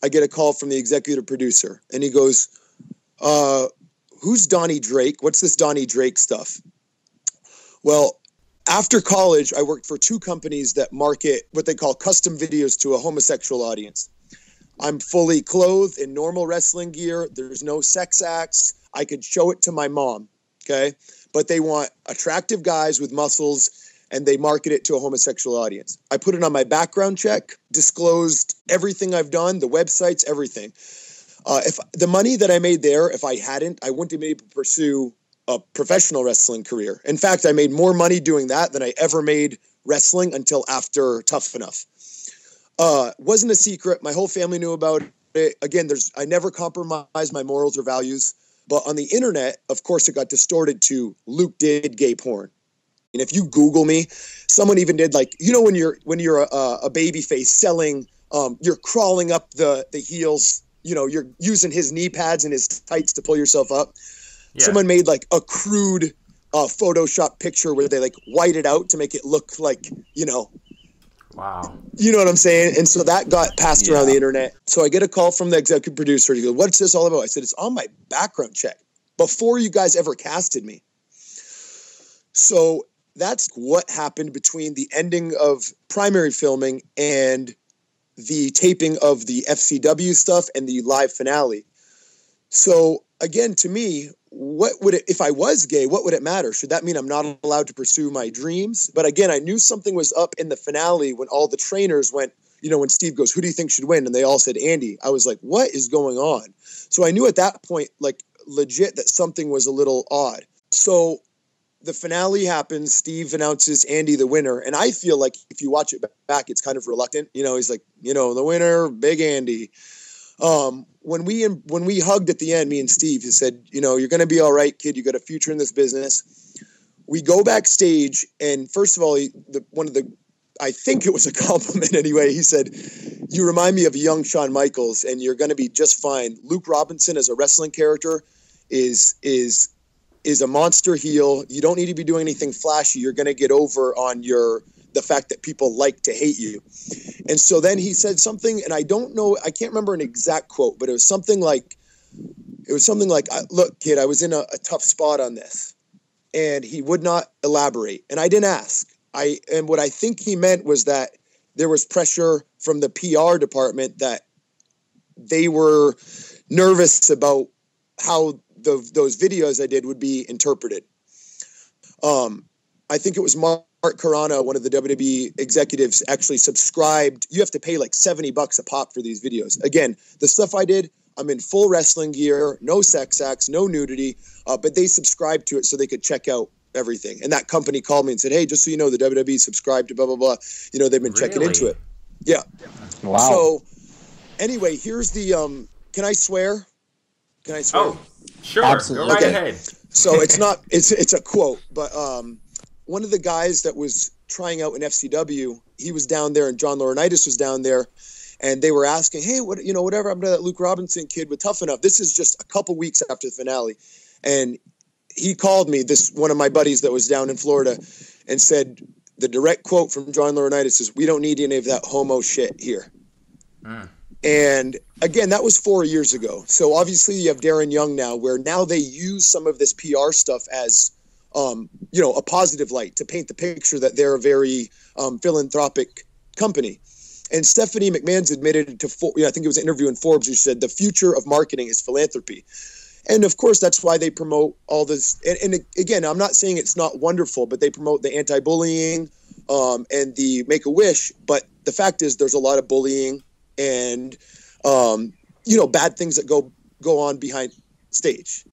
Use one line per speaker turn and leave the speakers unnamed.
I get a call from the executive producer, and he goes, who's Donnie Drake? What's this Donnie Drake stuff? Well, after college, I worked for 2 companies that market what they call custom videos to a homosexual audience. I'm fully clothed in normal wrestling gear. There's no sex acts. I could show it to my mom, okay? But they want attractive guys with muscles, and they market it to a homosexual audience. I put it on my background check, disclosed everything I've done, the websites, everything. If the money that I made there, if I hadn't, I wouldn't have been able to pursue a professional wrestling career. In fact, I made more money doing that than I ever made wrestling until after Tough Enough. Wasn't a secret. My whole family knew about it. Again, I never compromised my morals or values. But on the internet, of course, it got distorted to Luke did gay porn. And if you Google me, someone even did like, you know, when you're a baby face selling, you're crawling up the heels, you know, you're using his knee pads and his tights to pull yourself up. Yeah. Someone made like a crude Photoshop picture where they like white it out to make it look like, you know.
Wow.
You know what I'm saying? And so that got passed around the internet. So I get a call from the executive producer. He goes, what's this all about? I said, it's on my background check before you guys ever casted me. So that's what happened between the ending of primary filming and the taping of the FCW stuff and the live finale. So again, to me, what would it, if I was gay, what would it matter? Should that mean I'm not allowed to pursue my dreams? But again, I knew something was up in the finale when all the trainers went, you know, when Steve goes, who do you think should win? And they all said, Andy. I was like, what is going on? So I knew at that point, like legit, that something was a little odd. So the finale happens. Steve announces Andy the winner. And I feel like if you watch it back, it's kind of reluctant. You know, he's like, you know, the winner, Big Andy. When we hugged at the end, me and Steve, he said, you know, you're going to be all right, kid. You got a future in this business. We go backstage. And first of all, I think it was a compliment anyway. He said, you remind me of young Shawn Michaels and you're going to be just fine. Luke Robinson as a wrestling character is a monster heel. You don't need to be doing anything flashy. You're going to get over on the fact that people like to hate you. And so then he said something, and I don't know, I can't remember an exact quote, but it was something like, look, kid, I was in a tough spot on this. And he would not elaborate. And I didn't ask. And what I think he meant was that there was pressure from the PR department that they were nervous about how those videos I did would be interpreted. I think it was Mark Carano, one of the WWE executives, actually subscribed. You have to pay like $70 a pop for these videos. Again, the stuff I did, I'm in full wrestling gear, no sex acts, no nudity, but they subscribed to it so they could check out everything. And that company called me and said, hey, just so you know, the WWE subscribed to blah, blah, blah. You know, they've been checking into it. Yeah.
Wow.
So anyway, here's the, can I swear?
Oh, sure.
Absolutely.
Go right ahead.
So it's a quote, but one of the guys that was trying out in FCW, he was down there and John Laurinaitis was down there and they were asking, hey, whatever happened to that Luke Robinson kid with Tough Enough? This is just a couple weeks after the finale. And he called me, one of my buddies that was down in Florida, and said, the direct quote from John Laurinaitis is, we don't need any of that homo shit here. And again, that was 4 years ago. So obviously you have Darren Young now, where now they use some of this PR stuff as, a positive light to paint the picture that they're a very philanthropic company. And Stephanie McMahon's admitted to, I think it was an interview in Forbes, who said the future of marketing is philanthropy. And of course, that's why they promote all this. And again, I'm not saying it's not wonderful, but they promote the anti-bullying and the Make-A-Wish. But the fact is there's a lot of bullying and, bad things that go on behind stage.